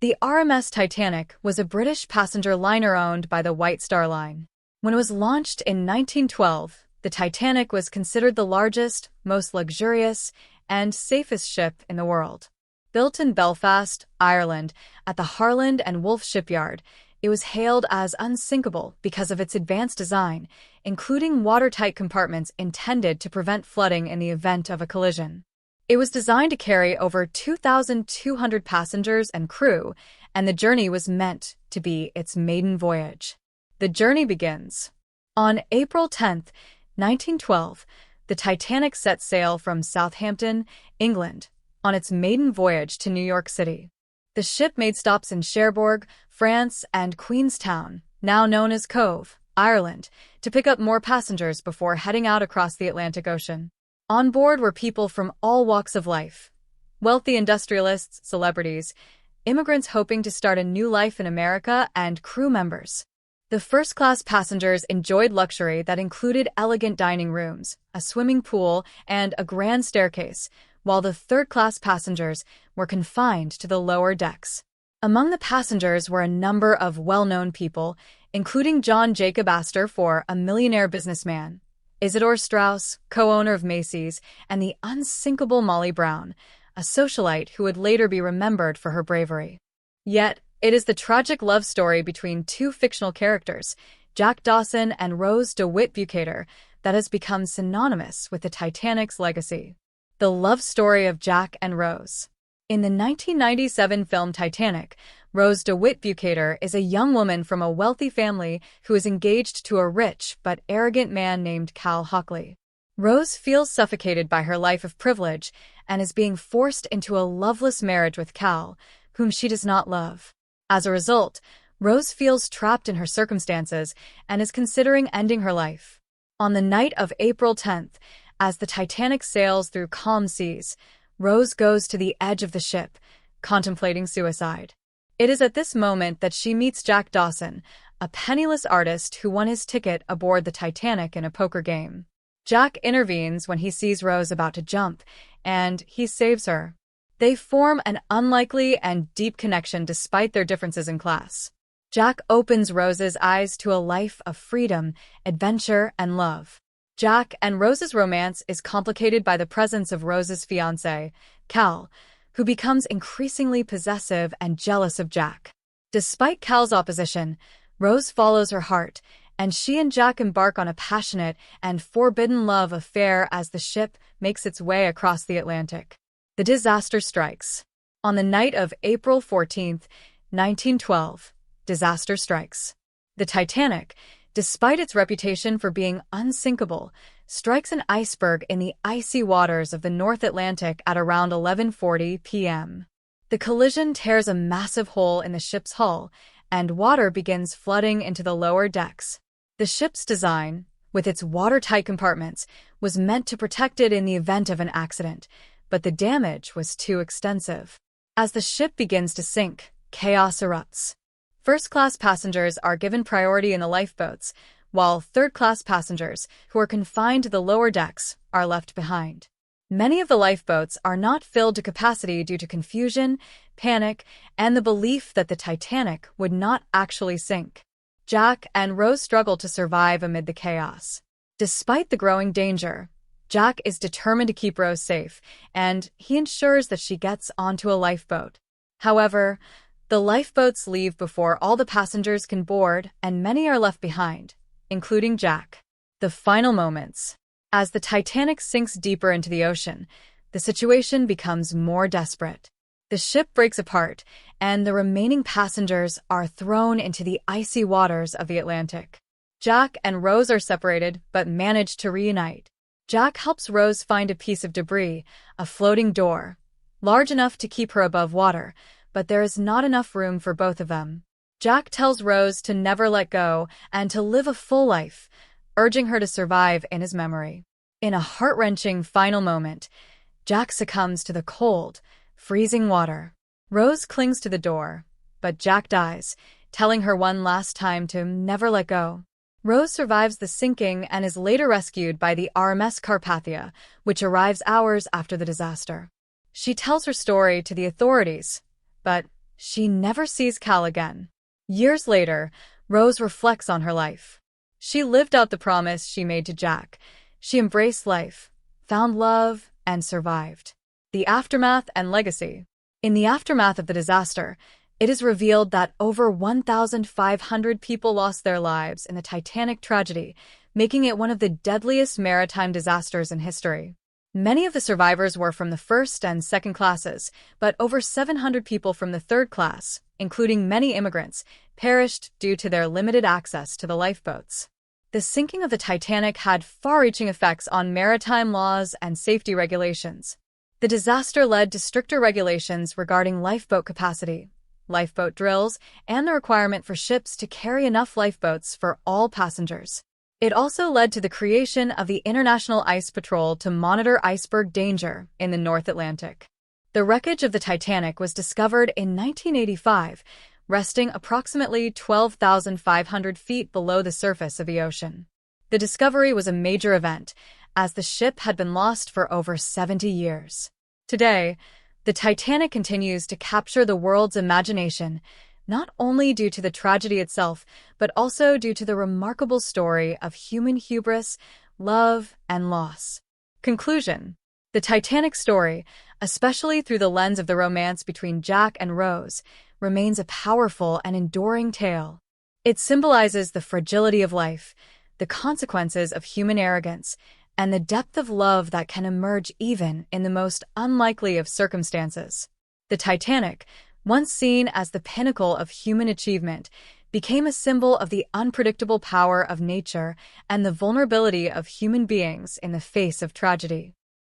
The RMS Titanic was a British passenger liner owned by the White Star Line. When it was launched in 1912, the Titanic was considered the largest, most luxurious, and safest ship in the world. Built in Belfast, Ireland, at the Harland and Wolff shipyard, it was hailed as unsinkable because of its advanced design, including watertight compartments intended to prevent flooding in the event of a collision. It was designed to carry over 2,200 passengers and crew, and the journey was meant to be its maiden voyage. The journey begins. On April 10, 1912, the Titanic set sail from Southampton, England, on its maiden voyage to New York City. The ship made stops in Cherbourg, France, and Queenstown, now known as Cove, Ireland, to pick up more passengers before heading out across the Atlantic Ocean. On board were people from all walks of life: wealthy industrialists, celebrities, immigrants hoping to start a new life in America, and crew members. The first-class passengers enjoyed luxury that included elegant dining rooms, a swimming pool, and a grand staircase, while the third-class passengers were confined to the lower decks. Among the passengers were a number of well-known people, including John Jacob Astor, a millionaire businessman, Isidore Straus, co-owner of Macy's, and the unsinkable Molly Brown, a socialite who would later be remembered for her bravery. Yet, it is the tragic love story between two fictional characters, Jack Dawson and Rose DeWitt Bukater, that has become synonymous with the Titanic's legacy. The love story of Jack and Rose. In the 1997 film Titanic, Rose DeWitt Bukater is a young woman from a wealthy family who is engaged to a rich but arrogant man named Cal Hockley. Rose feels suffocated by her life of privilege and is being forced into a loveless marriage with Cal, whom she does not love. As a result, Rose feels trapped in her circumstances and is considering ending her life. On the night of April 10th, as the Titanic sails through calm seas, Rose goes to the edge of the ship, contemplating suicide. It is at this moment that she meets Jack Dawson, a penniless artist who won his ticket aboard the Titanic in a poker game. Jack intervenes when he sees Rose about to jump, and he saves her. They form an unlikely and deep connection despite their differences in class. Jack opens Rose's eyes to a life of freedom, adventure, and love. Jack and Rose's romance is complicated by the presence of Rose's fiancé, Cal, who becomes increasingly possessive and jealous of Jack. Despite Cal's opposition, Rose follows her heart, and she and Jack embark on a passionate and forbidden love affair as the ship makes its way across the Atlantic. The disaster strikes. On the night of April 14, 1912, disaster strikes. The Titanic, despite its reputation for being unsinkable, strikes an iceberg in the icy waters of the North Atlantic at around 11:40 p.m. The collision tears a massive hole in the ship's hull, and water begins flooding into the lower decks. The ship's design, with its watertight compartments, was meant to protect it in the event of an accident, but the damage was too extensive. As the ship begins to sink, chaos erupts. First-class passengers are given priority in the lifeboats, while third-class passengers, who are confined to the lower decks, are left behind. Many of the lifeboats are not filled to capacity due to confusion, panic, and the belief that the Titanic would not actually sink. Jack and Rose struggle to survive amid the chaos. Despite the growing danger, Jack is determined to keep Rose safe, and he ensures that she gets onto a lifeboat. However, the lifeboats leave before all the passengers can board, and many are left behind, including Jack. The final moments. As the Titanic sinks deeper into the ocean, the situation becomes more desperate. The ship breaks apart, and the remaining passengers are thrown into the icy waters of the Atlantic. Jack and Rose are separated, but manage to reunite. Jack helps Rose find a piece of debris, a floating door, large enough to keep her above water, but there is not enough room for both of them. Jack tells Rose to never let go and to live a full life, urging her to survive in his memory. In a heart-wrenching final moment, Jack succumbs to the cold, freezing water. Rose clings to the door, but Jack dies, telling her one last time to never let go. Rose survives the sinking and is later rescued by the RMS Carpathia, which arrives hours after the disaster. She tells her story to the authorities, but She never sees Cal again. Years later, Rose reflects on her life. She lived out the promise she made to Jack. She embraced life, found love, and survived. The aftermath and legacy. In the aftermath of the disaster, it is revealed that over 1,500 people lost their lives in the Titanic tragedy, making it one of the deadliest maritime disasters in history. Many of the survivors were from the first and second classes, but over 700 people from the third class, including many immigrants, perished due to their limited access to the lifeboats. The sinking of the Titanic had far-reaching effects on maritime laws and safety regulations. The disaster led to stricter regulations regarding lifeboat capacity, lifeboat drills, and the requirement for ships to carry enough lifeboats for all passengers. It also led to the creation of the International Ice Patrol to monitor iceberg danger in the North Atlantic. The wreckage of the Titanic was discovered in 1985, resting approximately 12,500 feet below the surface of the ocean. The discovery was a major event, as the ship had been lost for over 70 years. Today, the Titanic continues to capture the world's imagination, not only due to the tragedy itself, but also due to the remarkable story of human hubris, love, and loss. Conclusion. The Titanic story, especially through the lens of the romance between Jack and Rose, remains a powerful and enduring tale. It symbolizes the fragility of life, the consequences of human arrogance, and the depth of love that can emerge even in the most unlikely of circumstances. The Titanic, once seen as the pinnacle of human achievement, became a symbol of the unpredictable power of nature and the vulnerability of human beings in the face of tragedy.